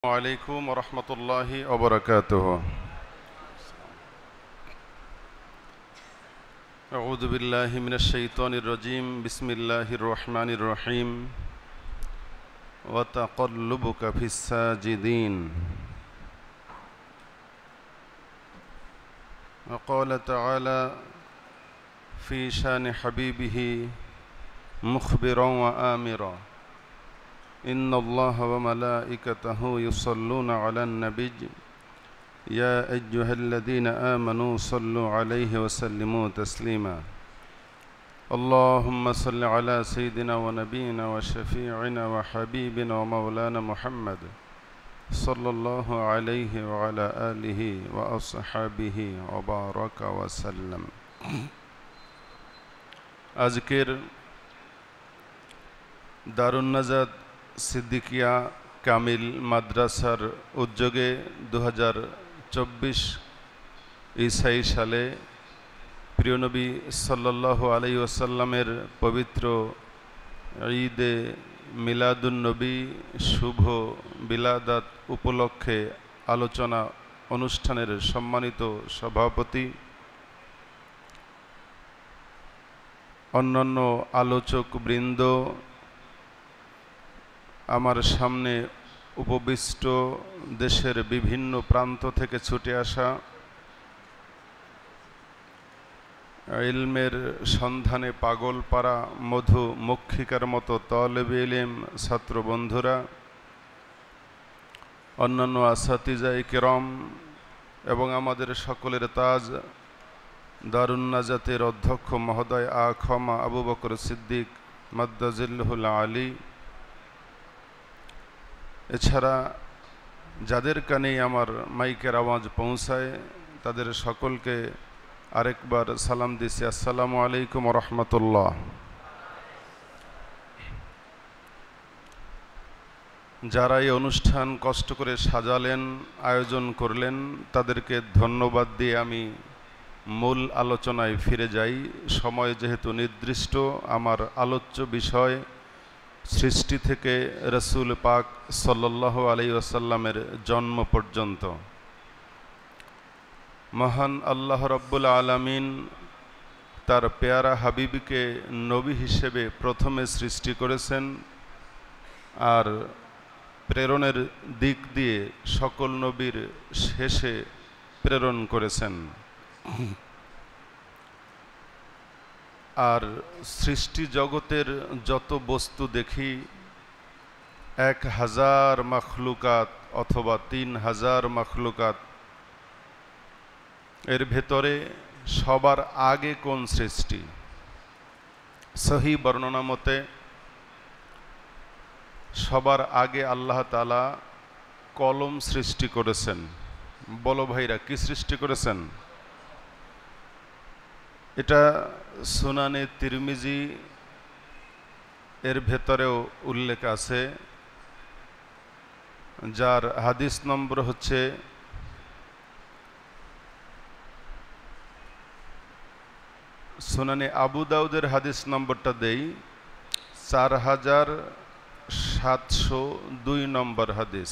عليكم ورحمة الله وبركاته. أعوذ بالله من الشيطان الرجيم. بسم الله الرحمن الرحيم. وتقلبك في الساجدين. وقال تعالى في شان حبيبه مخبرا وآمرا إن الله وملائكته يصلون على النبي يا أيها الذين آمنوا صلوا عليه وسلموا تسليما. اللهم صل على سيدنا ونبينا وشفيعنا وحبيبنا ومولانا محمد صلى الله عليه وعلى آله وأصحابه وبارك وسلم. আজকের দারুন নাজাত সিদ্দিকিয়া কামিল মাদ্রাসার উদ্যোগে 2024 ঈসাই সালে প্রিয় নবী সাল্লাল্লাহু আলাইহি ওয়াসাল্লামের পবিত্র ঈদে মিলাদুন নবী শুভ বিলাদাত উপলক্ষে আলোচনা অনুষ্ঠানের সম্মানিত সভাপতি, অন্যান্য আলোচক বৃন্দ, আমার সামনে উপবিষ্ট দেশের বিভিন্ন প্রান্ত থেকে ছুটে আসা ইলমের সন্ধানে পাগল পাড়া মধু মক্ষিকার মতো তালেবে ইলম ছাত্র বন্ধুরা, অন্যান্য আসাতিজায়ে কেরাম এবং আমাদের সকলের তাজ দারুন নাজাতের অধ্যক্ষ মহোদয় আখমা আবু বকর সিদ্দিক মাদ্দাজিল্লাহুল আলী, এছাড়া যাদের কানেই আমার মাইকের আওয়াজ পৌঁছায় তাদের সকলকে আরেকবার সালাম দিছি। আসসালামু আলাইকুম ওয়া রাহমাতুল্লাহ। যারা এই অনুষ্ঠান কষ্ট করে সাজালেন, আয়োজন করলেন, তাদেরকে ধন্যবাদ দিয়ে আমি মূল আলোচনায় ফিরে যাই। সময় যেহেতু নির্দিষ্ট, আমার আলোচ্য বিষয় সৃষ্টি থেকে রসুল পাক সাল্লাল্লাহু আলাইহি ওয়াসাল্লামের জন্ম পর্যন্ত। মহান আল্লাহ রাব্বুল আলামিন তার পেয়ারা হাবিবকে নবী হিসেবে প্রথমে সৃষ্টি করেছেন আর প্রেরণের দিক দিয়ে সকল নবীর শেষে প্রেরণ করেছেন। আর সৃষ্টি জগতের যত বস্তু দেখি 1000 মাখলুকাত অথবা 3000 মাখলুকাত, এর ভেতরে সবার আগে কোন সৃষ্টি? সহি বর্ণনা মতে সবার আগে আল্লাহ তাআলা কলম সৃষ্টি করেছেন। বলো ভাইরা, কি সৃষ্টি করেছেন? এটা সুনানে তিরমিজি এর ভেতরেও উল্লেখ আছে, যার হাদিস নম্বর হচ্ছে সুনানে আবু দাউদের হাদিস নম্বরটা দেই 4702 নম্বর হাদিস।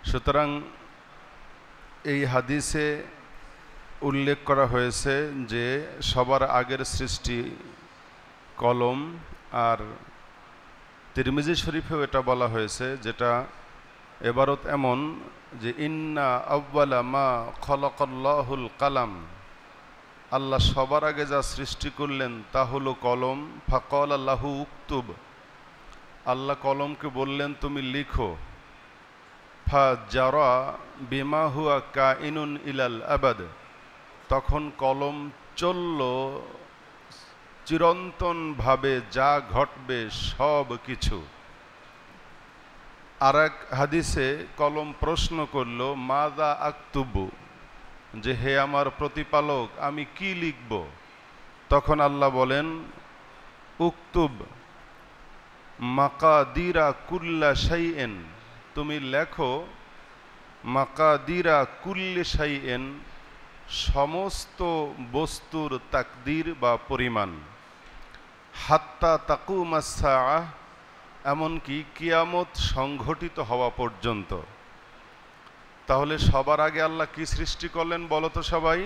সুতরাং এই হাদিসে উল্লেখ করা হয়েছে যে সবার আগের সৃষ্টি কলম, আর তিরমিজি শরীফেও এটা বলা হয়েছে, যেটা এবারত এমন যে ইন্না আউয়ালা মা খলাকাল্লাহুল কালাম, আল্লাহ সবার আগে যা সৃষ্টি করলেন তা হলো কলম। ফাকালা লাহু উকতুব, আল্লাহ কলমকে বললেন তুমি লিখো। ফাজারা বিমা হুয়া কাইনুন ইলাল আবাদ, তখন কলম চলল চিরন্তনভাবে, যা ঘটবে সব কিছু। আর এক হাদিসে কলম প্রশ্ন করল মাযা আকতুবু, যে হে আমার প্রতিপালক আমি কি লিখব? তখন আল্লাহ বলেন উকতুব মাকাদিরা কুল্লা শাইইন, তুমি লেখো মাকাদিরা কুল্লি শাইইন, সমস্ত বস্তুর তাকদীর বা পরিমাণ। হাত্তা তাকুমাস সাআহ, এমনকি কিয়ামত সংঘটিত হওয়া পর্যন্ত। তাহলে সবার আগে আল্লাহ কি সৃষ্টি করলেন বলো তো সবাই?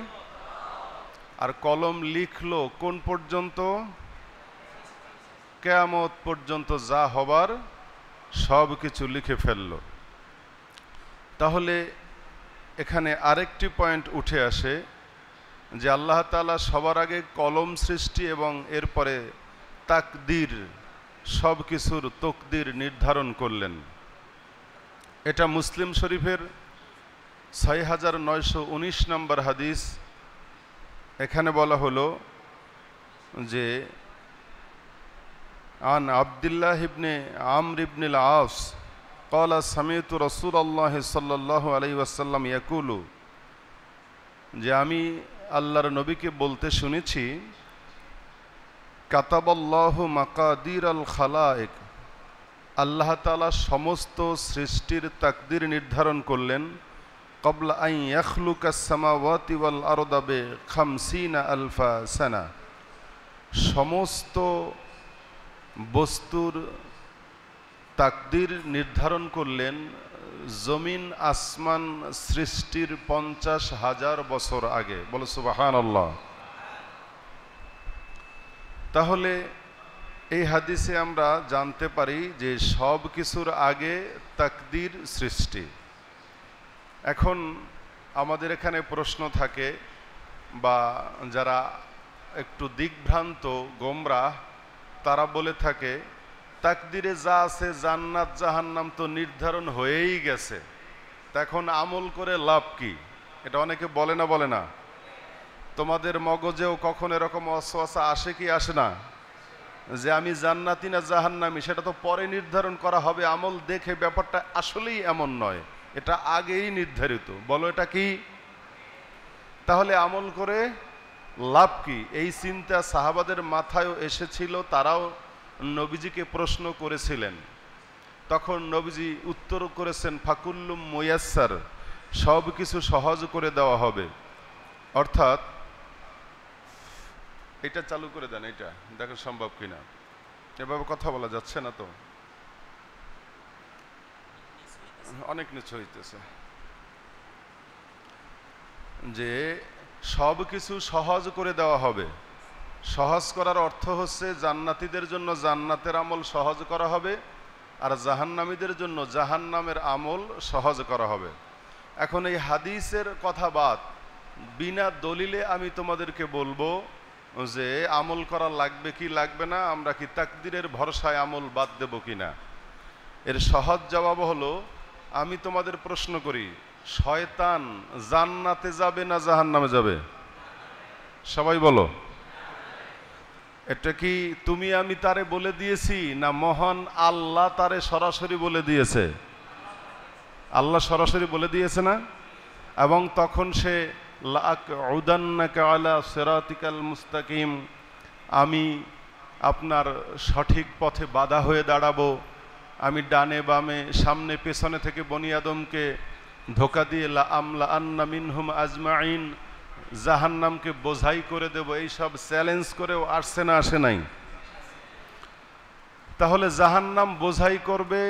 আর কলম লিখলো কোন পর্যন্ত? কিয়ামত পর্যন্ত যা হবার সব কিছু লিখে ফেললো। তাহলে এখানে আরেকটি পয়েন্ট উঠে আসে যে আল্লাহ তাআলা সবার আগে কলম সৃষ্টি এবং এরপরে তাকদীর, সব কিছুর তকদির নির্ধারণ করলেন। এটা মুসলিম শরীফের ৬৯১৯ নম্বর হাদিস। এখানে বলা হলো যে আন আব্দুল্লাহ ইবনে আমর ইবনুল আস قال سمعت رسول الله صلى الله عليه وسلم يقول, যে আমি আল্লাহর নবীকে বলতে শুনেছি, কাতাবাল্লাহু মাকাদিরাল খালায়েক, আল্লাহ তাআলা সমস্ত সৃষ্টির তাকদীর নির্ধারণ করলেন, ক্বাবলা আন ইয়াখলুকাস সামাওয়াতি ওয়াল আরদা বিখামসিনা আলফা সানা, সমস্ত বস্তুর তাকদীর নির্ধারণ করলেন জমিন আসমান সৃষ্টির ৫০,০০০ বছর আগে। বলো সুবহানাল্লাহ। তাহলে এই হাদিসে আমরা জানতে পারি যে সব কিছুর আগে তাকদীর সৃষ্টি। এখন আমাদের এখানে প্রশ্ন থাকে, বা যারা একটু দিকভ্রান্ত গোমরাহ তারা বলে থাকে, তাকদীরে যা আছে জান্নাত জাহান্নাম তো নির্ধারণ হয়েই গেছে, তা এখন আমল করে লাভ কি? এটা অনেকে বলে না, বলে না? তোমাদের মগজেও কখন এরকম ওয়াসওয়াসা আসে কি আসে না, যে আমি জান্নাতি না জাহান্নামী সেটা তো পরে নির্ধারণ করা হবে আমল দেখে? ব্যাপারটা আসলেই এমন নয়, এটা আগেই নির্ধারিত। বলো এটা কি? তাহলে আমল করে লাভ কি? এই চিন্তা সাহাবাদের মাথায়ও এসেছিল, তারাও নবীজিকে প্রশ্ন করেছিলেন। তখন নবীজি উত্তর করেছেন, ফাকুল্লুম মুয়াসসার, সব কিছু সহজ করে দেওয়া হবে। অর্থাৎ এটা চালু করে দেন, এটা দেখো সম্ভব কিনা। এভাবে কথা বলা যাচ্ছে না তো, অনেক নিচু হইতেছে। যে সব কিছু সহজ করে দেওয়া হবে। সহজ করার অর্থ হচ্ছে জান্নাতীদের জন্য জান্নাতের আমল সহজ করা হবে, আর জাহান্নামীদের জন্য জাহান্নামের আমল সহজ করা হবে। এখন এই হাদিসের কথা বাদ, বিনা দলিলে আমি তোমাদেরকে বলবো যে আমল করা লাগবে কি লাগবে না, আমরা কি তাকদীরের ভরসায় আমল বাদ দেব কিনা। এর সহজ জবাব হলো, আমি তোমাদের প্রশ্ন করি, শয়তান জান্নাতে যাবে না জাহান্নামে যাবে? সবাই বলো। এটা কি তুমি আমি তারে বলে দিয়েছি, না মহান আল্লাহ তারে সরাসরি বলে দিয়েছে? আল্লাহ সরাসরি বলে দিয়েছে না? এবং তখন সে লাআকউদান্নাকা আলা সিরাতিকাল মুস্তাকিম, আমি আপনার সঠিক পথে বাধা হয়ে দাঁড়াবো, আমি ডানে বামে সামনে পেছনে থেকে বনি আদমকে ধোকা দিয়ে লাআমলাআন্না মিনহুম আজমাইন, জাহান্নামকে বোঝাই করে দেব, এইসব চ্যালেঞ্জ করেও আসছে না আসে নাই? তাহলে জাহান্নাম বোঝাই করবে,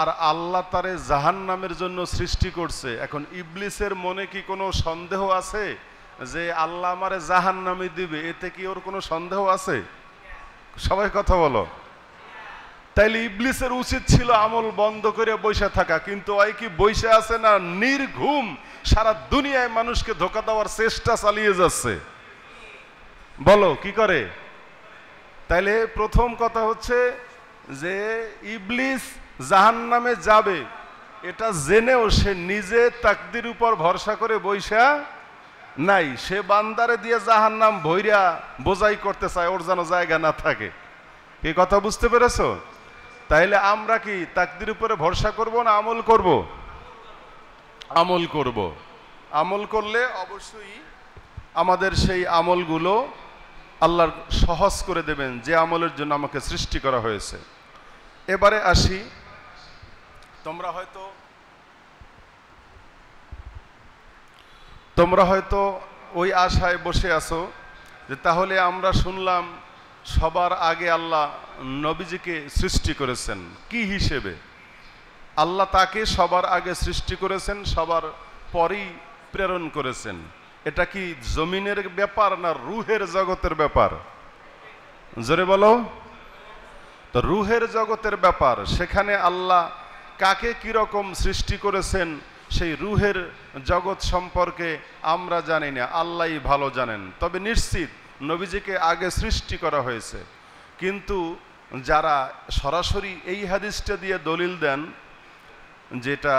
আর আল্লাহ তারে জাহান্নামের জন্য সৃষ্টি করছে। এখন ইবলিসের মনে কি কোনো সন্দেহ আছে যে আল্লাহ আমারে জাহান্নামে দিবে? এতে কি ওর কোনো সন্দেহ আছে? সবাই কথা বলো। তাইলে ইবলিসের উচিত ছিল আমল বন্ধ করে বসে থাকা, কিন্তু ওই কি বসে আছে না, নির্ঘুম সারা দুনিয়ায় মানুষকে ধোঁকা দেওয়ার চেষ্টা চালিয়ে যাচ্ছে। বলো কি করে? তাইলে প্রথম কথা হচ্ছে যে ইবলিস জাহান্নামে যাবে এটা জেনেও সে নিজে তাকদীর উপর ভরসা করে বইসা নাই, সে বান্দারে দিয়ে জাহান্নাম ভইরা বোঝাই করতে চায়, ওর যেন জায়গা না থাকে। এই কথা বুঝতে পেরেছো? তাইলে আমরা কি তাকদীর উপরে ভরসা করব না আমল করব? আমল করব। আমল করলে অবশ্যই আমাদের সেই আমলগুলো আল্লাহ সহজ করে দেবেন, যে আমলের জন্য আমাকে সৃষ্টি করা হয়েছে। এবারে আসি, তোমরা হয়তো ওই আশায় বসে আছো যে তাহলে আমরা শুনলাম সবার আগে আল্লাহ নবীজিকে সৃষ্টি করেছেন কি হিসেবে? আল্লাহ তাকে সবার আগে সৃষ্টি করেছেন, সবার পরেই প্রেরণ করেছেন। এটা কি জমিনের ব্যাপার না রুহের জগতের ব্যাপার? জোরে বলো। তো রুহের জগতের ব্যাপার, সেখানে আল্লাহ কাকে কিরকম সৃষ্টি করেছেন সেই রুহের জগৎ সম্পর্কে আমরা জানি না, আল্লাহই ভালো জানেন। তবে নিশ্চিত নবীজিকে আগে সৃষ্টি করা হয়েছে। কিন্তু যারা সরাসরি এই হাদিসটা দিয়ে দলিল দেন, যেটা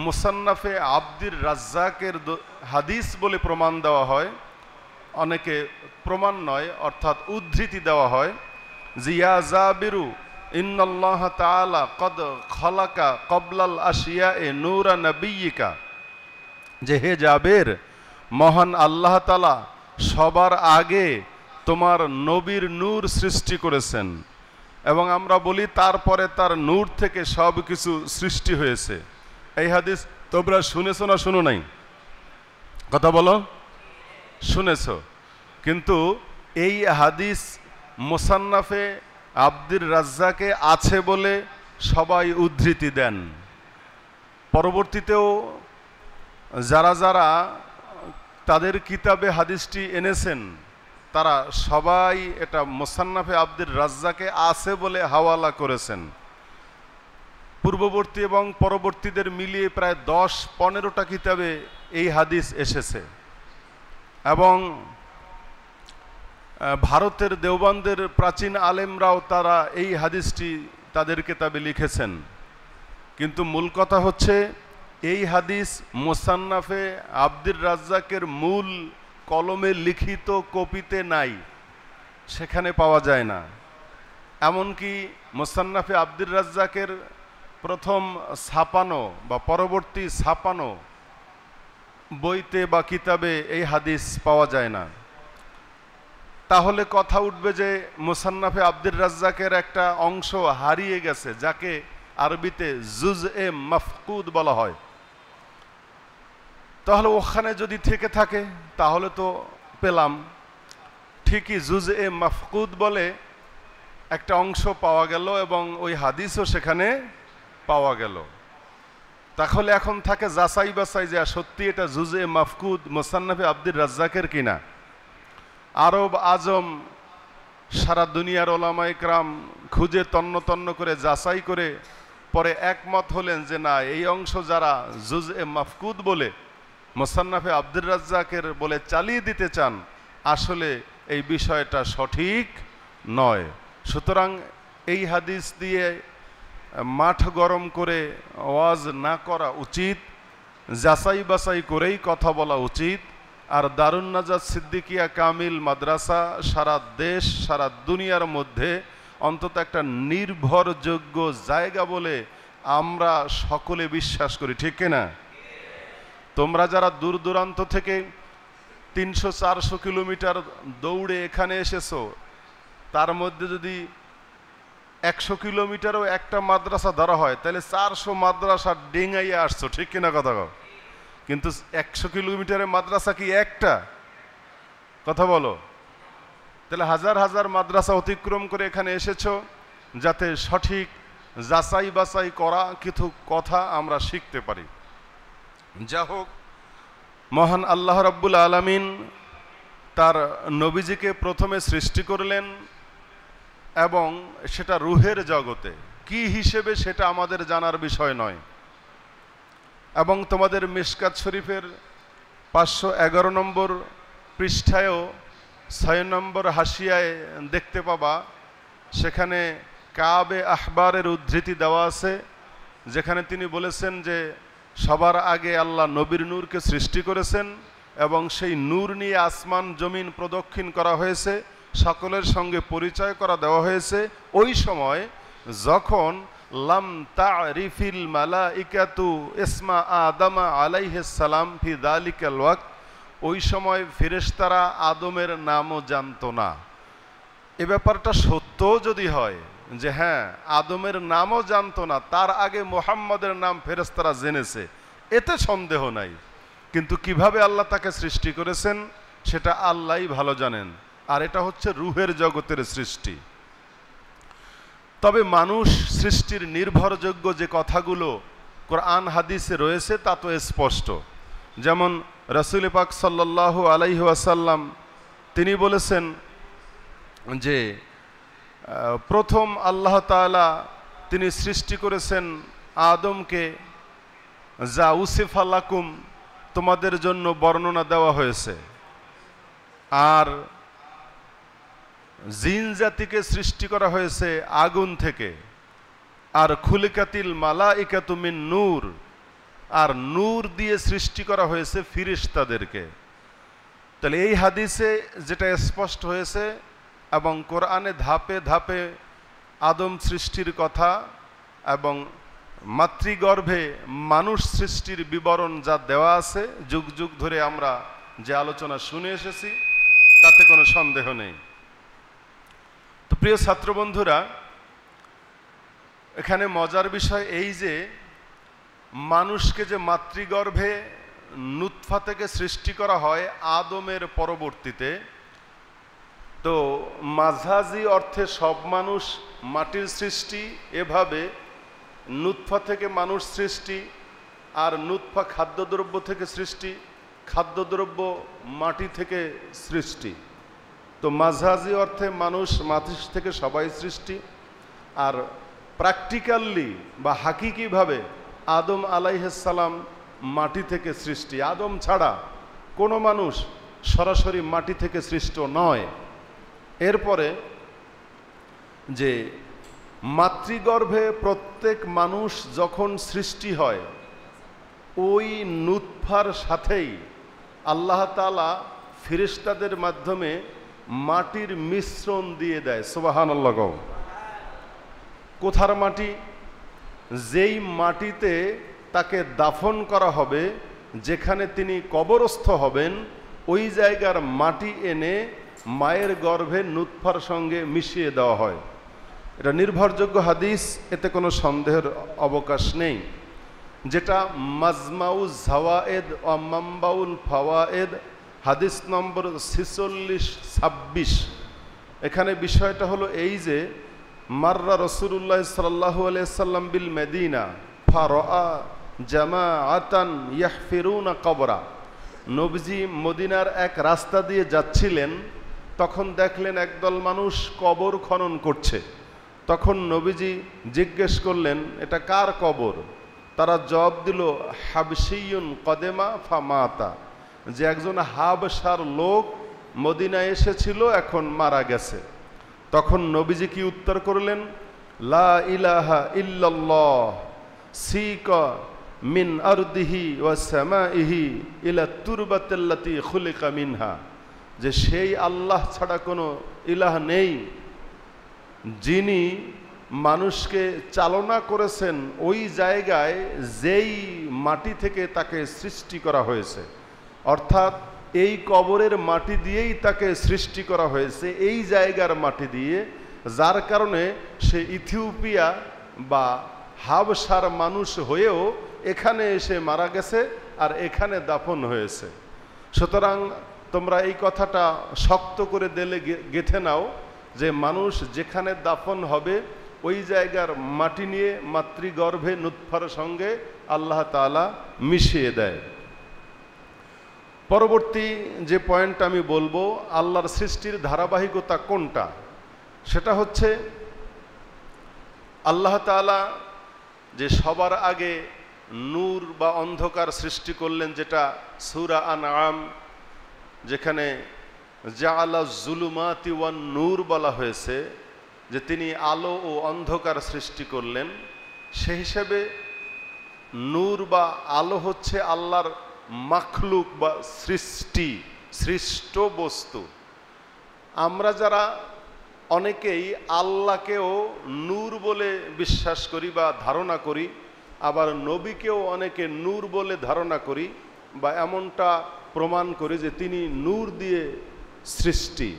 মুসান্নাফে আব্দুর রাজ্জাকের হাদিস বলে প্রমাণ দেওয়া হয়, অনেকে প্রমাণ নয় অর্থাৎ উদ্ধৃতি দেওয়া হয়, জিয়া জাবিরু ইন্নাল্লাহ তাআলা কদ খলাকা কবলাল আশিয়ায়ে নূরা নবিয়িকা, যে হে জাবের, মহান আল্লাহ তাআলা সবার আগে তোমার নবীর নূর সৃষ্টি করেছেন, এবং আমরা বলি তারপরে তার নূর থেকে সব কিছু সৃষ্টি হয়েছে। এই হাদিস তোমরা শুনেছো না শুনো নাই? কথা বলো। শুনেছ। কিন্তু এই হাদিস মুসান্নাফে আব্দুর রাজ্জাকে আছে বলে সবাই উদ্ধৃতি দেন। পরবর্তীতেও যারা যারা তাদের কিতাবে হাদিসটি এনেছেন তারা সবাই এটা মুসান্নাফে আব্দুর রাজ্জাকে আছে বলে হাওয়ালা করেছেন। পূর্ববর্তী এবং পরবর্তীদের মিলিয়ে প্রায় 10-15টা কিতাবে এই হাদিস এসেছে, এবং ভারতের দেওবন্দের প্রাচীন আলেমরাও তারা এই হাদিসটি তাদের কিতাবে লিখেছেন। কিন্তু মূল কথা হচ্ছে এই হাদিস মুসান্নাফে আব্দুর রাজ্জাকের মূল কলমে লিখিত কপিতে নাই, সেখানে পাওয়া যায় না। এমনকি মুসান্নাফে আব্দুর রাজ্জাকের প্রথম ছাপানো বা পরবর্তী ছাপানো বইতে বা কিতাবে এই হাদিস পাওয়া যায় না। তাহলে কথা উঠবে যে মুসান্নাফে আব্দুর রাজ্জাকের একটা অংশ হারিয়ে গেছে, যাকে আরবিতে জুজএ মাফকুদ বলা হয়। তাহলে ওখানে যদি থেকে থাকে তাহলে তো পেলাম, ঠিকই জুজএ মাফকুদ বলে একটা অংশ পাওয়া গেল এবং ওই হাদিসও সেখানে পাওয়া গেল। তাহলে এখন থাকে যাচাই বাছাই যে সত্যি এটা জুজএ মাফকুদ মুসান্নাফে আব্দুর রাজ্জাকের কিনা। আরব আজম সারা দুনিয়ার ওলামা ইকরাম খুঁজে তন্ন তন্ন করে যাচাই করে পরে একমত হলেন যে না, এই অংশ যারা জুজএ মাফকুদ বলে মুসান্নাফে আব্দুর রাজ্জাকের বলে চালিয়ে দিতে চান, আসলে এই বিষয়টা সঠিক নয়। সুতরাং এই হাদিস দিয়ে মাঠ গরম করে ওয়াজ না করা উচিত, যাচাই বাছাই করেই কথা বলা উচিত। আর দারুন নাজাত সিদ্দিকিয়া কামিল মাদ্রাসা সারা দেশ সারা দুনিয়ার মধ্যে অন্তত একটা নির্ভরযোগ্য জায়গা বলে আমরা সকলে বিশ্বাস করি, ঠিক কিনা? তোমরা যারা দূর দূরান্ত থেকে 300-400 কিলোমিটার দৌড়ে এখানে এসেছো, তার মধ্যে যদি 100 কিলোমিটারও একটা মাদ্রাসা ধরা হয় তাহলে 400 মাদ্রাসা ডেঙ্গাইয়ে আসছো, ঠিক কিনা কথা কও? কিন্তু 100 কিলোমিটারের মাদ্রাসা কি একটা? কথা বলো। তাহলে হাজার হাজার মাদ্রাসা অতিক্রম করে এখানে এসেছো যাতে সঠিক যাচাই বাছাই করা কিছু কথা আমরা শিখতে পারি। যা হোক, মহান আল্লাহ রাব্বুল আলামিন তার নবীজিকে প্রথমে সৃষ্টি করলেন, এবং সেটা রুহের জগতে কি হিসেবে সেটা আমাদের জানার বিষয় নয়। এবং তোমাদের মিশকাত শরীফের 511 নম্বর পৃষ্ঠায়ও 6 নম্বর হাসিয়ায় দেখতে পাবা, সেখানে কাবে আহবারের উদ্ধৃতি দেওয়া আছে, যেখানে তিনি বলেছেন যে সবার আগে আল্লাহ নবীর নূরকে সৃষ্টি করেছেন এবং সেই নূর নিয়ে আসমান জমিন প্রদক্ষিণ করা হয়েছে, সকলের সঙ্গে পরিচয় করা দেওয়া হয়েছে। ওই সময় যখন লাম তারিফিল মালাইকাতু ইসমা আদম আলাইহিস সালাম ফি যালিকাল ওয়াক্ত, ওই সময় ফেরেশতারা আদমের নামও জানতো না। এ ব্যাপারটা সত্য যদি হয় যে হ্যাঁ আদমের নামও জানতো না, তার আগে মুহাম্মদের নাম ফেরেশতারা জেনেছে, এতে সন্দেহ নাই। কিন্তু কিভাবে আল্লাহ তাকে সৃষ্টি করেছেন সেটা আল্লাহই ভালো জানেন। আর এটা হচ্ছে রুহের জগতের সৃষ্টি। তবে মানুষ সৃষ্টির নির্ভরযোগ্য যে কথাগুলো কোরআন হাদিসে রয়েছে তা তো স্পষ্ট। যেমন রাসূল পাক সাল্লাল্লাহু আলাইহি ওয়াসাল্লাম তিনি বলেছেন যে প্রথম আল্লাহ তাআলা তিনি সৃষ্টি করেছেন আদমকে, যা উসিফা লাকুম, তোমাদের জন্য বর্ণনা দেওয়া হয়েছে। আর জিন জাতিকে সৃষ্টি করা হয়েছে আগুন থেকে। আর খুলিকাতিল মালাইকাতু মিন নূর, আর নূর দিয়ে সৃষ্টি করা হয়েছে ফিরিশতাদেরকে। তাহলে এই হাদিসে যেটা স্পষ্ট হয়েছে এবং কোরআনে ধাপে ধাপে আদম সৃষ্টির কথা এবং মাতৃগর্ভে মানুষ সৃষ্টির বিবরণ যা দেওয়া আছে, যুগ যুগ ধরে আমরা যে আলোচনা শুনে এসেছি, তাতে কোনো সন্দেহ নেই। তো প্রিয় ছাত্র বন্ধুরা, এখানে মজার বিষয় এই যে মানুষকে যে মাতৃগর্ভে নুতফা থেকে সৃষ্টি করা হয় আদমের পরবর্তীতে, তো মাঝাজি অর্থে সব মানুষ মাটির সৃষ্টি, এভাবে নুতফা থেকে মানুষ সৃষ্টি, আর নুতফা খাদ্যদ্রব্য থেকে সৃষ্টি, খাদ্যদ্রব্য মাটি থেকে সৃষ্টি। তো মাঝাজি অর্থে মানুষ মাটি থেকে সবাই সৃষ্টি, আর প্র্যাকটিক্যালি বা হাকিকিভাবে আদম আলাইহিস সালাম মাটি থেকে সৃষ্টি। আদম ছাড়া কোনো মানুষ সরাসরি মাটি থেকে সৃষ্ট নয়। এরপরে যে মাতৃগর্ভে প্রত্যেক মানুষ যখন সৃষ্টি হয়, ওই নুতফার সাথেই আল্লাহ তাআলা ফেরেশতাদের মাধ্যমে মাটির মিশ্রণ দিয়ে দেয়। সুবহানাল্লাহ। কোথার মাটি? যেই মাটিতে তাকে দাফন করা হবে, যেখানে তিনি কবরস্থ হবেন, ওই জায়গার মাটি এনে মায়ের গর্ভে নুতফার সঙ্গে মিশিয়ে দেওয়া হয়। এটা নির্ভরযোগ্য হাদিস, এতে কোনো সন্দেহের অবকাশ নেই। যেটা মাজমাউজ জাওয়ায়েদ ও মামবাউল ফাওয়ায়েদ হাদিস নম্বর 46-26। এখানে বিষয়টা হলো এই যে মাররা রাসূলুল্লাহ সাল্লাল্লাহু আলাইহি সাল্লাম বিল মদিনা ফারাআ জামাআতান ইয়াহফিরুনা কবরা। নবীজি মদিনার এক রাস্তা দিয়ে যাচ্ছিলেন, তখন দেখলেন একদল মানুষ কবর খনন করছে। তখন নবীজি জিজ্ঞেস করলেন, এটা কার কবর? তারা জবাব দিল, হাবশিয়ুন কদেমা ফামাতা, যে একজন হাবশার লোক মদিনায় এসেছিল, এখন মারা গেছে। তখন নবীজি কি উত্তর করলেন? লা ইলাহা ইল্লাল্লাহ সিকা মিন আরদিহি ওয়া সামাইহি ইলা তুরবাতিল্লাতি খুলিকা মিনহা, যে সেই আল্লাহ ছাড়া কোনো ইলাহ নেই, যিনি মানুষকে চালনা করেছেন ওই জায়গায় যেই মাটি থেকে তাকে সৃষ্টি করা হয়েছে। অর্থাৎ এই কবরের মাটি দিয়েই তাকে সৃষ্টি করা হয়েছে, এই জায়গার মাটি দিয়ে, যার কারণে সে ইথিওপিয়া বা হাবশার মানুষ হয়েও এখানে এসে মারা গেছে আর এখানে দাফন হয়েছে। সুতরাং তোমরা এই কথাটা শক্ত করে দিলে গেঁথে নাও যে মানুষ যেখানে দাফন হবে ওই জায়গার মাটি নিয়ে মাতৃগর্ভে নুতফার সঙ্গে আল্লাহ তাআলা মিশিয়ে দেয়। পরবর্তী যে পয়েন্ট আমি বলবো, আল্লাহর সৃষ্টির ধারাবাহিকতা কোনটা, সেটা হচ্ছে আল্লাহ তাআলা যে সবার আগে নূর বা অন্ধকার সৃষ্টি করলেন, যেটা সূরা আনআম যেখানে জাআলা যুলুমাতি ওয়ান নূর বলা হয়েছে, যে তিনি আলো ও অন্ধকার সৃষ্টি করলেন। সেই হিসেবে নূর বা আলো হচ্ছে আল্লাহর মাখলুক বা সৃষ্ট বস্তু। আমরা যারা অনেকেই আল্লাহকেও নূর বলে বিশ্বাস করি বা ধারণা করি, আবার নবীকেও অনেকে নূর বলে ধারণা করি বা এমনটা প্রমাণ করি যে তিনি নূর দিয়ে সৃষ্টি।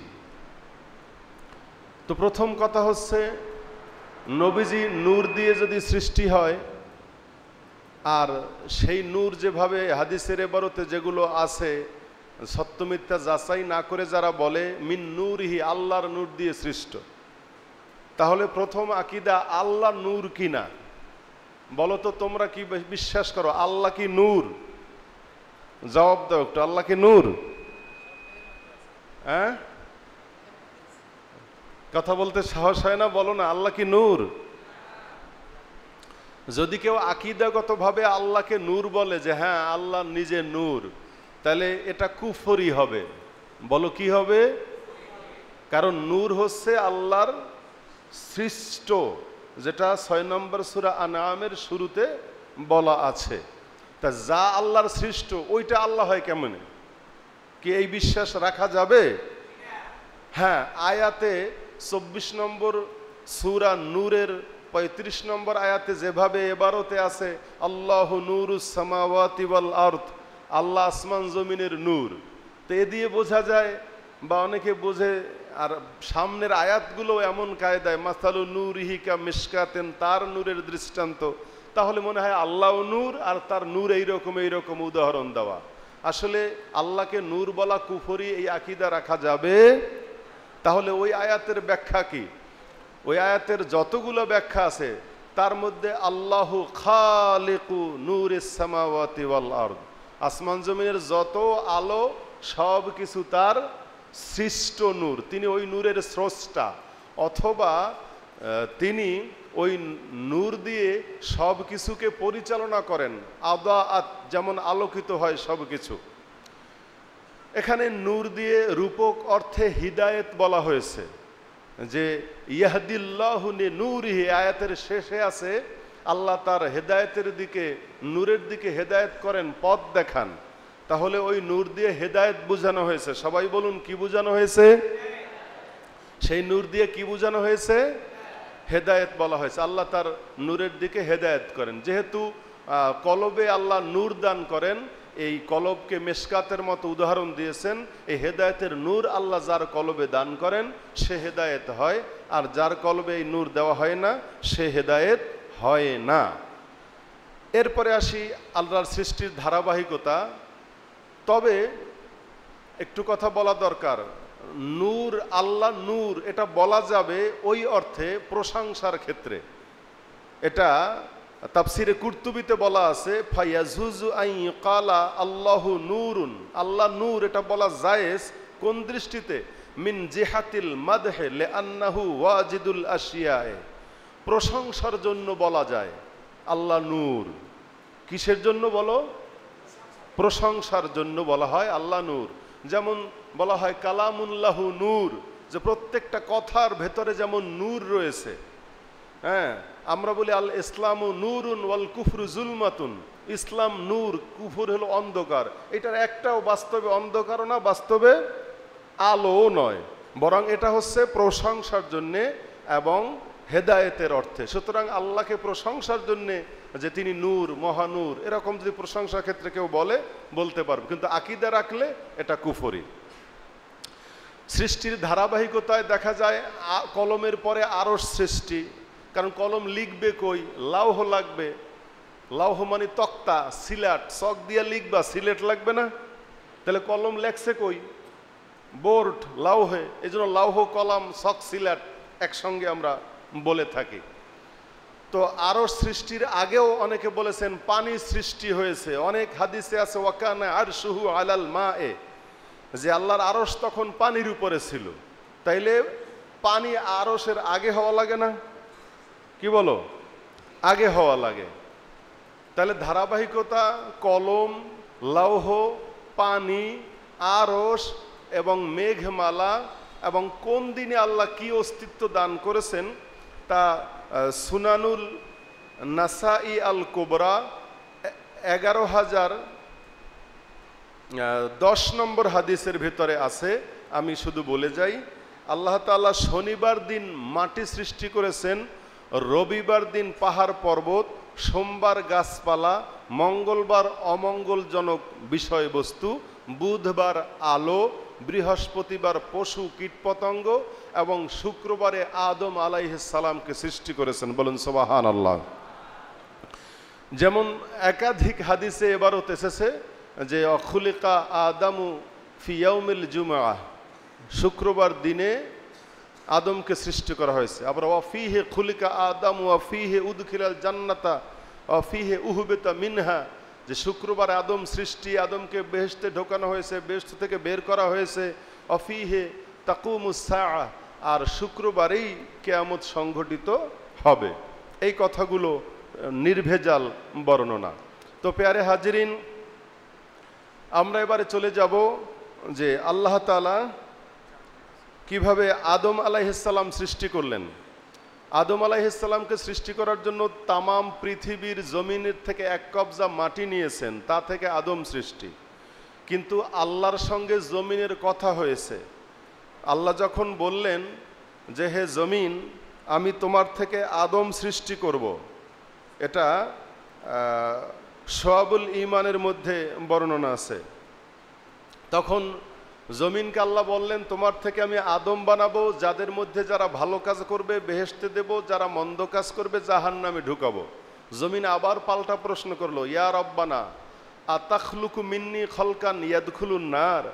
তো প্রথম কথা হচ্ছে, নবীজি নূর দিয়ে যদি সৃষ্টি হয়, আর সেই নূর যেভাবে হাদিসের ইবারতে যেগুলো আছে সত্য মিথ্যা যাচাই না করে যারা বলে মিন নূরিহি, আল্লাহর নূর দিয়ে সৃষ্ট, তাহলে প্রথম আকীদা আল্লাহ নূর কিনা বলো তো, তোমরা কি বিশ্বাস করো আল্লাহ কি নূর? জবাব দাও একটু, আল্লাহ কি নূর? হ্যাঁ, কথা বলতে সাহস হয় না, বলো না আল্লাহ কি নূর? যদি কেউ আকীদাগতভাবে আল্লাহকে নূর বলে যে হ্যাঁ আল্লাহ নিজে নূর, তাহলে এটা কুফরি হবে। বলো কি হবে? কারণ নূর হচ্ছে আল্লাহর সৃষ্ট, যেটা 6 নম্বর সূরা আনআমের শুরুতে বলা আছে। তা যা আল্লাহর সৃষ্ট ওইটা আল্লাহ হয় কেমনে? কি এই বিশ্বাস রাখা যাবে? হ্যাঁ, আয়াতে 24 নম্বর সূরা নূরের 35 নম্বর আয়াতে যেভাবে এবারতে আছে আল্লাহু নূরুস সামাওয়াতি ওয়াল আরদ, আল্লাহ আসমান জমিনের নূর, তো এ দিয়ে বোঝা যায় বা অনেকে বোঝে। আর সামনের আয়াতগুলো এমন কায়দায় মাসালু নূরিহি কা মিশকাতেন, তার নূরের দৃষ্টান্ত, তাহলে মনে হয় আল্লাহ নূর আর তার নূর এইরকম উদাহরণ দেওয়া। আসলে আল্লাহকে নূর বলা কুফরি, এই আকীদা রাখা যাবে? তাহলে ওই আয়াতের ব্যাখ্যা কি? ওই আয়াতের যতগুলো ব্যাখ্যা আছে তার মধ্যে আল্লাহু খালিকু নূরিস সামাওয়াতি ওয়াল আরদ, আসমান জমিনের যত আলো সব কিছু তার সৃষ্ট নূর, তিনি ওই নূরের স্রষ্টা, অথবা তিনি ওই নূর দিয়ে সব কিছুকে পরিচালনা করেন, আদাআত, যেমন আলোকিত হয় সব কিছু। এখানে নূর দিয়ে রূপক অর্থে হিদায়েত বলা হয়েছে, যে ইয়াহদিল্লাহু নূরিহি, আয়াতের শেষে আছে আল্লাহ তার হেদায়েতের দিকে, নূরের দিকে হেদায়েত করেন, পথ দেখান। তাহলে ওই নূর দিয়ে হেদায়েত বোঝানো হয়েছে। সবাই বলুন কি বোঝানো হয়েছে? সেই নূর দিয়ে কি বোঝানো হয়েছে? হেদায়েত বলা হয়েছে। আল্লাহ তার নূরের দিকে হেদায়েত করেন। যেহেতু কলবে আল্লাহ নূর দান করেন, এই কলবকে মেশকাতের মতো উদাহরণ দিয়েছেন। এই হেদায়েতের নূর আল্লাহ যার কলবে দান করেন সে হেদায়েত হয়, আর যার কলবে এই নূর দেওয়া হয় না সে হেদায়েত হয় না। এরপরে আসি আল্লাহর সৃষ্টির ধারাবাহিকতা। তবে একটু কথা বলা দরকার, নূর, আল্লাহ নূর, এটা বলা যাবে ওই অর্থে প্রশংসার ক্ষেত্রে। এটা তাফসিরে কুরতুবিতে বলা আছে ফায়াজুজু আন ইকালা আল্লাহু নূরুন, আল্লাহ নূর, এটা বলা জায়েজ কোন দৃষ্টিতে? মিন জিহাতিল মাদহ লিআন্নাহু ওয়াজিদুল আশিয়া, প্রশংসার জন্য বলা যায় আল্লাহ নূর। কিসের জন্য বলো? প্রশংসার জন্য বলা হয় আল্লাহ নূর। যেমন বলা হয় কালামুল্লাহু নূর, যে প্রত্যেকটা কথার ভেতরে যেমন নূর রয়েছে। হ্যাঁ, আমরা বলি আল ইসলামু নূরুন ওয়াল কুফরু জুলমাতুন, ইসলাম নূর, কুফর হলো অন্ধকার। এটার একটাও বাস্তবে অন্ধকারও না, বাস্তবে আলোও নয়, বরং এটা হচ্ছে প্রশংসার জন্যে এবং হেদায়েতের অর্থে। সুতরাং আল্লাহকে প্রশংসার জন্যে যে তিনি নূর, মহানূর, এরকম যদি প্রশংসার ক্ষেত্রে কেউ বলে বলতে পারবে, কিন্তু আকীদা রাখলে এটা কুফরি। সৃষ্টির ধারাবাহিকতায় দেখা যায় কলমের পরে আরশ সৃষ্টি, কারণ কলম লিখবে কই? লাউহ লাগবে। লাউহ মানে তক্তা, সিলেট, চক দিয়া লিখবা, সিলেট লাগবে না? তাহলে কলম লেখছে কই? বোর্ড, লাউহে। এই জন্য লাউহ, কলম, চক, সিলেট একসঙ্গে আমরা বলে থাকি। তো আরশ সৃষ্টির আগেও অনেকে বলেছেন পানি সৃষ্টি হয়েছে। অনেক হাদিসে আছে ওয়াকানা আরশুহু আলাল মায়ে, যে আল্লাহর আরশ তখন পানির উপরে ছিল। তাইলে পানি আরশের আগে হওয়া লাগে না? কি বলো? আগে হওয়া লাগে। তাহলে ধারাবাহিকতা কলম, লৌহ, পানি, আরশ এবং মেঘমালা, এবং কোন দিনে আল্লাহ কি অস্তিত্ব দান করেছেন তা সুনানুল নাসাই আল কুবরা 11,010 নম্বর হাদিসের ভিতরে আছে। আমি শুধু বলে যাই, আল্লাহ তাআলা শনিবার দিন মাটি সৃষ্টি করেছেন, রবিবার দিন পাহাড় পর্বত, সোমবার গাছপালা, মঙ্গলবার অমঙ্গলজনক বিষয়বস্তু, বুধবার আলো, বৃহস্পতিবার পশু কীটপতঙ্গ এবং শুক্রবারে আদম আলাইহিস সালামকে সৃষ্টি করেছেন। বলুন সুবহানাল্লাহ। যেমন একাধিক হাদিসে এবারও এসেছে যে অখুলিকা আদামু ফি ইয়াউমিল জুমআহ, শুক্রবার দিনে আদমকে সৃষ্টি করা হয়েছে। আবার ওয়া ফিহি খুলিকা আদম ওয়া ফিহি উদখিলাল জান্নাতা ওয়া ফিহি উহবিতা মিনহা, যে শুক্রবার আদম সৃষ্টি, আদমকে বেহেশতে ঢোকানো হয়েছে, বেহেশত থেকে বের করা হয়েছে। ওয়া ফিহি তাকুমুস সাআহ, আর শুক্রবারেই কিয়ামত সংঘটিত হবে। এই কথাগুলো নির্ভেজাল বর্ণনা। তো প্যারে হাজিরিন, আমরা এবারে চলে যাব যে আল্লাহ তাআলা কিভাবে আদম আলাইহিসসালাম সৃষ্টি করলেন। আদম আলাইহিসসালামকে সৃষ্টি করার জন্য তামাম পৃথিবীর জমিনের থেকে এক কবজা মাটি নিয়েছেন, তা থেকে আদম সৃষ্টি। কিন্তু আল্লাহর সঙ্গে জমিনের কথা হয়েছে। আল্লাহ যখন বললেন যে হে জমিন, আমি তোমার থেকে আদম সৃষ্টি করব, এটা সোয়াবুল ঈমানের মধ্যে বর্ণনা আছে। তখন জমিনকে আল্লাহ বললেন তোমার থেকে আমি আদম বানাবো, যাদের মধ্যে যারা ভালো কাজ করবে বেহেশতে দেব, যারা মন্দ কাজ করবে জাহান্নামে ঢুকাবো। জমিন আবার পাল্টা প্রশ্ন করলো, ইয়া রব্বানা আতাখলুকু মিন্নি খলকান ইয়াদখুলুন নার,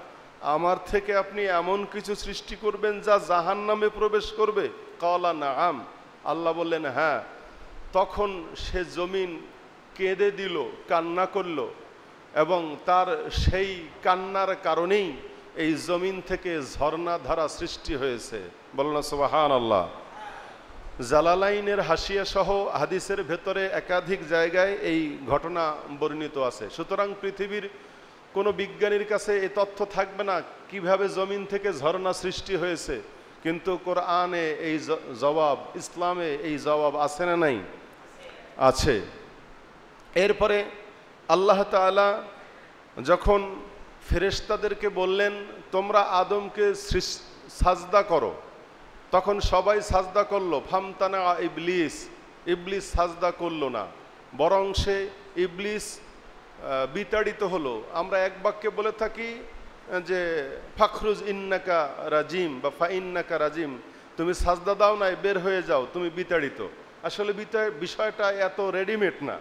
আমার থেকে আপনি এমন কিছু সৃষ্টি করবেন যা জাহান্নামে প্রবেশ করবে? ক্বালা নাআম, আল্লাহ বললেন হ্যাঁ। তখন সে জমিন কেঁদে দিল, কান্না করল, এবং তার সেই কান্নার কারণেই এই জমিন থেকে ঝর্ণা ধারা সৃষ্টি হয়েছে। বলুন না সুবহানাল্লাহ। জালালাইনের হাসিয়া সহ হাদিসের ভেতরে একাধিক জায়গায় এই ঘটনা বর্ণিত আছে। সুতরাং পৃথিবীর কোনো বিজ্ঞানীর কাছে এই তথ্য থাকবে না কিভাবে জমিন থেকে ঝর্ণা সৃষ্টি হয়েছে, কিন্তু কোরআনে এই জবাব, ইসলামে এই জবাব আছে না নাই? আছে। এরপরে আল্লাহ তাআলা যখন ফেরেশতাদেরকে বললেন তোমরা আদমকে সাজদা করো, তখন সবাই সাজদা করলো। ফামতানা ইবলিস, ইবলিস সাজদা করলো না, বরং সে ইবলিস বিতাড়িত হলো। আমরা এক বাক্যে বলে থাকি যে ফাখরুজ ইন্নাকা রাজিম বা ফাইন্নাকা রাজিম, তুমি সাজদা দাও নাই, বের হয়ে যাও, তুমি বিতাড়িত। আসলে বিষয়টা এত রেডিমেড না।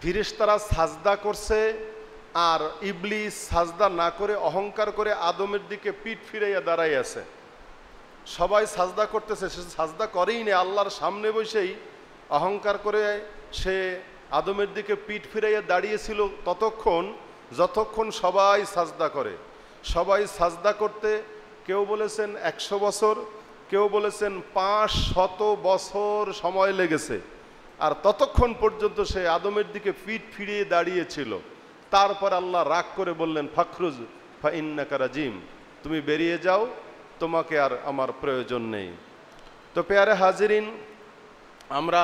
ফেরেশতারা সাজদা করছে, আর ইবলিস সাজদা না করে অহংকার করে আদমের দিকে পিঠ ফিরাইয়া দাঁড়াই আছে। সবাই সাজদা করতেছে, সে সাজদা করেই না, আল্লাহর সামনে বসেই অহংকার করে সে আদমের দিকে পিঠ ফিরাইয়া দাঁড়িয়েছিল ততক্ষণ যতক্ষণ সবাই সাজদা করে। সবাই সাজদা করতে কেউ বলেছেন 100 বছর, কেউ বলেছেন 500 বছর সময় লেগেছে। আর ততক্ষণ পর্যন্ত সে আদমের দিকে পিঠ ফিরিয়ে দাঁড়িয়েছিল। তারপর আল্লাহ রাগ করে বললেন ফাখরুজ ফাইন্নাকা রাজিম, তুমি বেরিয়ে যাও, তোমাকে আর আমার প্রয়োজন নেই। তো পেয়ারে হাজিরিন, আমরা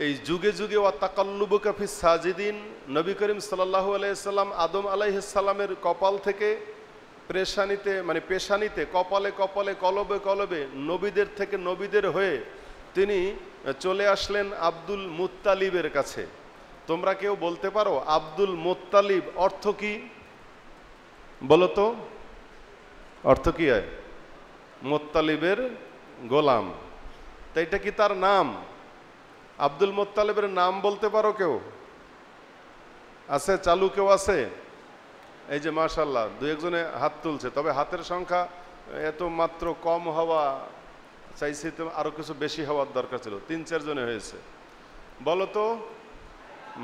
এই যুগে যুগে ওয়া তাকাল্লুবুকা ফিস সাজিদিন, নবী করিম সাল্লাল্লাহু আলাইহি সাল্লাম আদম আলাইহিস সালামের কপাল থেকে পেশানিতে কপালে কপালে কলবে কলবে নবীদের থেকে নবীদের হয়ে তিনি চলে আসলেন আব্দুল মুত্তালিবের কাছে। তোমরা কেউ বলতে পারো আব্দুল মুত্তালিব অর্থ কি? বলো তো, অর্থ কি হয়? মুত্তালিবের গোলাম। তো এটা কি তার নাম? আব্দুল মুত্তালিবের নাম বলতে পারো কেউ? আছে? চালু কেউ আছে? এই যে মাশাআল্লাহ 2-1 জনে হাত তুলছে, তবে হাতের সংখ্যা এত মাত্র কম হওয়া চাইছে, তো আরো কিছু বেশি হওয়ার দরকার ছিল। 3-4 জনে হয়েছে। বলো তো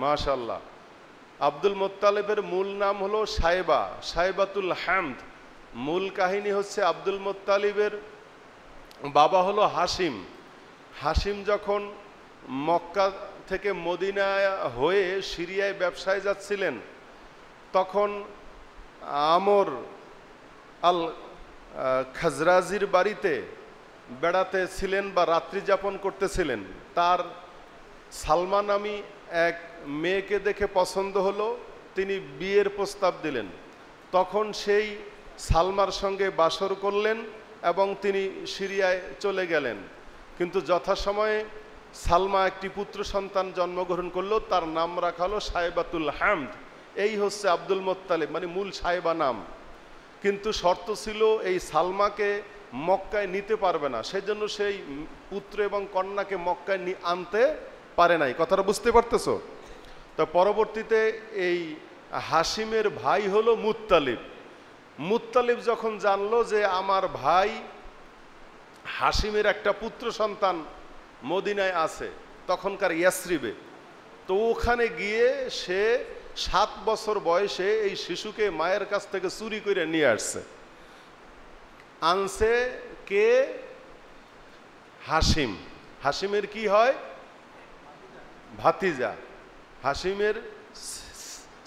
মাশাআল্লাহ। আব্দুল মুত্তালিবের মূল নাম হলো সাইবা, সাইবাতুল হামদ। মূল কাহিনী হচ্ছে আব্দুল মুত্তালিবের বাবা হলো হাসিম। হাসিম যখন মক্কা থেকে মদিনায় হয়ে সিরিয়ায় ব্যবসায় যাচ্ছিলেন, তখন আমর আল খাজরাজির বাড়িতে বেড়াতে ছিলেন বা রাত্রি যাপন করতেছিলেন। তার সালমা নামী এক মেয়েকে দেখে পছন্দ হলো, তিনি বিয়ের প্রস্তাব দিলেন। তখন সেই সালমার সঙ্গে বাসর করলেন এবং তিনি সিরিয়ায় চলে গেলেন। কিন্তু যথাসময়ে সালমা একটি পুত্র সন্তান জন্মগ্রহণ করলো, তার নাম রাখা হলো সাইবাতুল হামদ। এই হচ্ছে আব্দুল মুত্তালিব, মানে মূল সাইবা নাম। কিন্তু শর্ত ছিল এই সালমাকে মক্কায় নিতে পারবে না, সেজন্য সেই পুত্র এবং কন্যাকে মক্কায় আনতে পারে নাই। কথাটা বুঝতে পারতেছো? তো পরবর্তীতে এই হাসিমের ভাই হলো মুত্তালিব। মুত্তালিব যখন জানলো যে আমার ভাই হাসিমের একটা পুত্র সন্তান মদিনায় আছে, তখনকার ইয়াসরিবে, তো ওখানে গিয়ে সে 7 বছর বয়সে এই শিশুকে মায়ের কাছ থেকে চুরি করে নিয়ে আসছে। আনছে কে? হাসিম। হাসিমের কি হয়? ভাতিজা। হাসিমের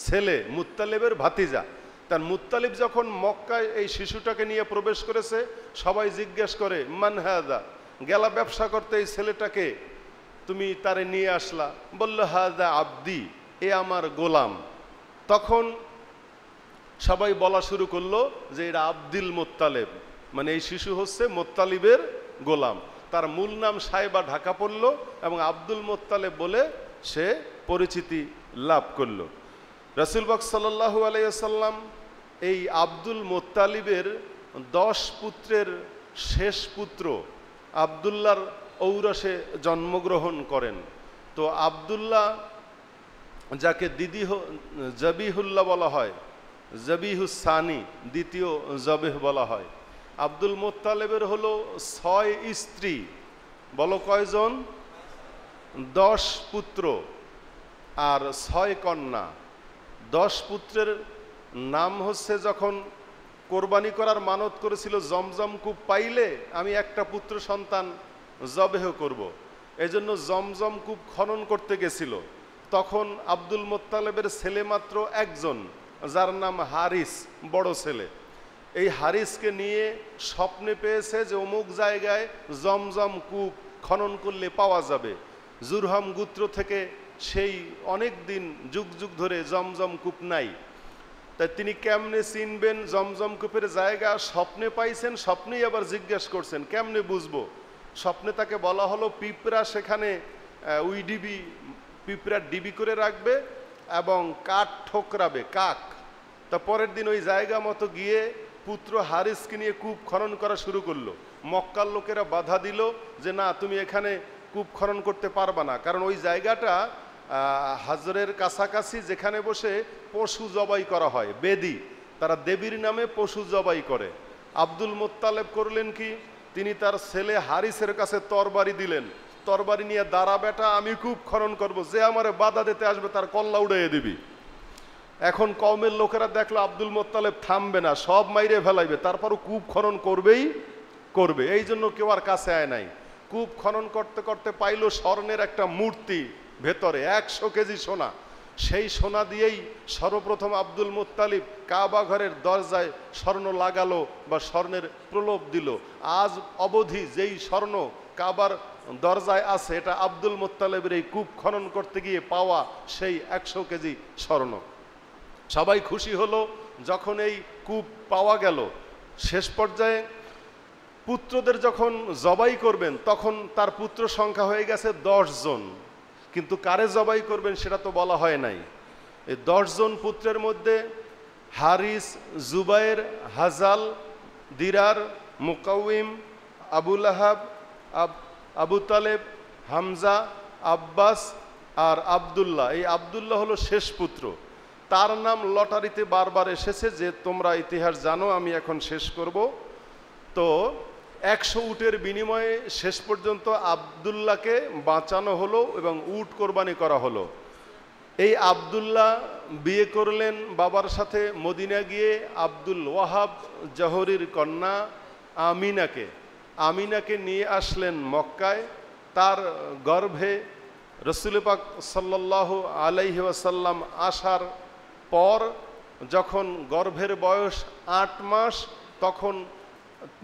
ছেলে, মুত্তালিবের ভাতিজা। তার মুত্তালিব যখন মক্কায় এই শিশুটাকে নিয়ে প্রবেশ করেছে, সবাই জিজ্ঞেস করে মান হাদা, গেলা ব্যবসা করতে এই ছেলেটাকে তুমি তারে নিয়ে আসলা? বলল হাদা আব্দি, এ আমার গোলাম। তখন সবাই বলা শুরু করলো যে এটা আব্দুল মুত্তালিব, মানে এই শিশু হচ্ছে মুত্তালিবের গোলাম। তার মূল নাম সাহেবা ঢাকা পড়ল এবং আব্দুল মুত্তালিব বলে সে পরিচিতি লাভ করলো। রাসূল পাক সাল্লাল্লাহু আলাইহি ওয়াসাল্লাম এই আব্দুল মুত্তালিবের 10 পুত্রের শেষ পুত্র আব্দুল্লাহর ঔরসে জন্মগ্রহণ করেন। তো আব্দুল্লাহ, যাকে জবিহুল্লাহ বলা হয়, জবিহুস সানি, দ্বিতীয় জবেহ বলা হয়। আব্দুল মুত্তালিবের হলো 6 স্ত্রী। বলো কয়জন? 10 পুত্র আর 6 কন্যা। 10 পুত্রের নাম হচ্ছে, যখন কোরবানি করার মানত করেছিল, জমজম কূপ পাইলে আমি একটা পুত্র সন্তান জবেহ করব, এজন্য জমজম কূপ খনন করতে গেছিল। তখন আব্দুল মুত্তালিবের ছেলে মাত্র একজন, যার নাম হারিস, বড় ছেলে। এই হারিসকে নিয়ে স্বপ্নে পেয়েছে যে অমুক জায়গায় জমজম কূপ খনন করলে পাওয়া যাবে। জুরহাম গোত্র থেকে সেই অনেক দিন যুগ যুগ ধরে জমজম কূপ নাই। তাই তিনি কেমনে চিনবেন জমজম কূপের জায়গা? স্বপ্নে পাইছেন, স্বপ্নেই আবার জিজ্ঞেস করছেন কেমনে বুঝবো। স্বপ্নে তাকে বলা হলো পিঁপড়া সেখানে পিঁপড়ার ডিবি করে রাখবে এবং কাঠ ঠোকরাবে, কাক। তা পরের দিন ওই জায়গা মতো গিয়ে পুত্র হারিসকে নিয়ে কূপ খনন করা শুরু করলো। মক্কার লোকেরা বাধা দিল যে না, তুমি এখানে কূপ খনন করতে পারবা না, কারণ ওই জায়গাটা হাজরের কাছাকাছি, যেখানে বসে পশু জবাই করা হয়, বেদি, তারা দেবীর নামে পশু জবাই করে। আব্দুল মুত্তালিব করলেন কি, তিনি তার ছেলে হারিসের কাছে তরবারি দিলেন। তরবারি নিয়ে, দাঁড়া বেটা, আমি কূপ খনন করব, যে আমারে বাধা দিতে আসবে তার কল্লা উড়িয়ে দিবি। এখন কওমের লোকেরা দেখলো আব্দুল মুত্তালিব থামবে না, সব মাইরে ফেলাইবে, তারপরও কূপ খনন করবেই করবে। এই জন্য কেউ আর কাছে আয় নাই। কূপ খনন করতে করতে পাইল স্বর্ণের একটা মূর্তি, ভেতরে 100 কেজি সোনা। সেই সোনা দিয়েই সর্বপ্রথম আব্দুল মুত্তালিব কাবা ঘরের দরজায় স্বর্ণ লাগালো বা স্বর্ণের প্রলোভ দিল। আজ অবধি যেই স্বর্ণ কাবার দরজায় আছে, এটা আব্দুল মুত্তালিবের এই কূপ খনন করতে গিয়ে পাওয়া সেই 100 কেজি স্বর্ণ। সবাই খুশি হলো যখন এই কূপ পাওয়া গেল। শেষ পর্যায়ে পুত্রদের যখন জবাই করবেন, তখন তার পুত্র সংখ্যা হয়ে গেছে 10 জন, কিন্তু কারে জবাই করবেন সেটা তো বলা হয় নাই। এই 10 জন পুত্রের মধ্যে হারিস, জুবাইর, হাজাল, দিরার, মুকাউইম, আবুল আহাব, আবু তালেব, হামজা, আব্বাস আর আবদুল্লাহ। এই আবদুল্লাহ হলো শেষ পুত্র। তার নাম লটারিতে বারবার এসেছে, যে তোমরা ইতিহাস জানো, আমি এখন শেষ করব। তো 100 উটের বিনিময়ে শেষ পর্যন্ত আবদুল্লাহকে বাঁচানো হলো এবং উট কোরবানি করা হলো। এই আবদুল্লাহ বিয়ে করলেন বাবার সাথে মদিনা গিয়ে আব্দুল ওয়াহাব জহরির কন্যা আমিনাকে। আমিনাকে নিয়ে আসলেন মক্কায়। তার গর্ভে রাসূল পাক সাল্লাল্লাহু আলাইহি ওয়াসাল্লাম আসার পর যখন গর্ভের বয়স 8 মাস, তখন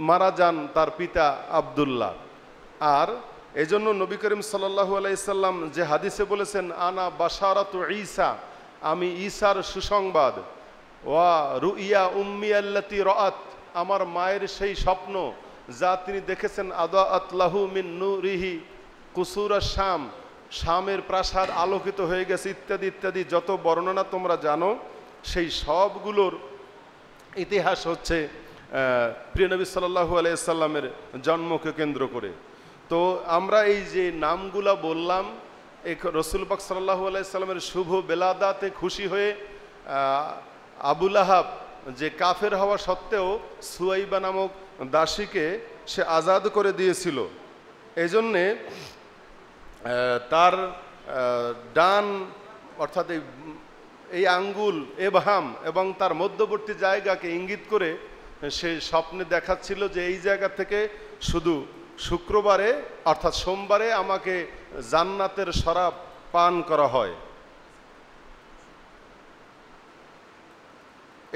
মারা যান তার পিতা আবদুল্লাহ। আর এজন্য নবী করিম সাল্লাল্লাহু আলাইহি সাল্লাম যে হাদিসে বলেছেন, আনা বাশারাতু ঈসা, আমি ঈসার সুসংবাদ, ওয়া রুইয়া উম্মি আল্লাতি রাআত, আমার মায়ের সেই স্বপ্ন যা তিনি দেখেছেন, আদাআত লাহু মিন নূরিহি কুসুরা শাম, শামের প্রাসাদ আলোকিত হয়ে গেছে, ইত্যাদি ইত্যাদি যত বর্ণনা তোমরা জানো, সেই সবগুলোর ইতিহাস হচ্ছে প্রিয় নবী সাল্লাল্লাহু আলাইহি সাল্লামের জন্মকে কেন্দ্র করে। তো আমরা এই যে নামগুলা বললাম, রাসূল পাক সাল্লাল্লাহু আলাইহি সাল্লামের শুভ বেলাদাতে খুশি হয়ে আবুল আহাব যে কাফের হওয়া সত্ত্বেও সুয়াইবা নামক দাসীকে সে আজাদ করে দিয়েছিল। এই জন্যে তার ডান অর্থাৎ এই আঙ্গুল এবহাম এবং তার মধ্যবর্তী জায়গাকে ইঙ্গিত করে সে স্বপ্নে দেখাচ্ছিল যে এই জায়গা থেকে শুধু শুক্রবারে অর্থাৎ সোমবারে আমাকে জান্নাতের শরাব পান করা হয়।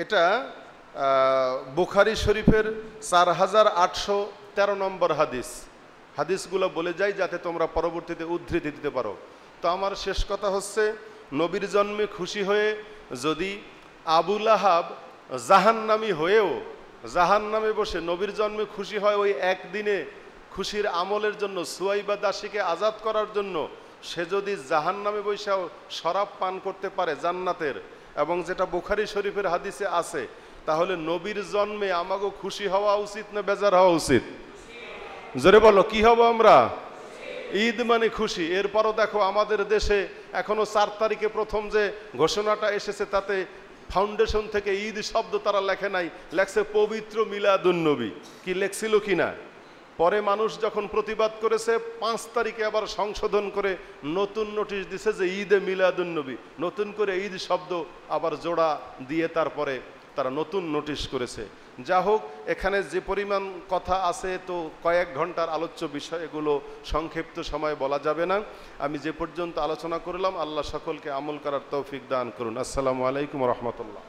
এটা বুখারী শরীফের 4813 নম্বর হাদিস। হাদিসগুলো বলে যাই যাতে তোমরা পরবর্তীতে উদ্ধৃতি দিতে পারো। তো আমার শেষ কথা হচ্ছে, নবীর জন্মে খুশি হয়ে যদি আবুল আহাব জাহান্নামী হয়েও জাহান্নামে বসে নবীর জন্মে খুশি হয়, ওই একদিনে খুশির আমলের জন্য সুয়াইবা দাসীকে আজাদ করার জন্য সে যদি জাহান্নামে বসেও শরাব পান করতে পারে জান্নাতের, এবং যেটা বুখারী শরীফের হাদিসে আছে, তাহলে নবীর জন্মে আমাকে খুশি হওয়া উচিত না বেজার হওয়া উচিত? জোরে বলো, কি হব আমরা? ঈদ মানে খুশি। এরপরও দেখো আমাদের দেশে এখনো 4 তারিখে প্রথম যে ঘোষণাটা এসেছে তাতে ফাউন্ডেশন থেকে ঈদ শব্দ তারা লেখে নাই, লেখছে পবিত্র মিলাদুন্নবী। কি লেখছিল কি না? পরে মানুষ যখন প্রতিবাদ করেছে 5 তারিখে আবার সংশোধন করে নতুন নোটিশ দিছে যে ঈদে মিলাদুন্নবী, নতুন করে ঈদ শব্দ আবার জোড়া দিয়ে তারপরে তারা নতুন নোটিশ করেছে। যা হোক, এখানে যে পরিমাণ কথা আছে তো কয়েক ঘন্টার আলোচ্য বিষয়, এগুলো সংক্ষিপ্ত সময় বলা যাবে না। আমি যে পর্যন্ত আলোচনা করলাম, আল্লাহ সকলকে আমল করার তৌফিক দান করুন। আসসালামু আলাইকুম ওয়া রাহমাতুল্লাহ।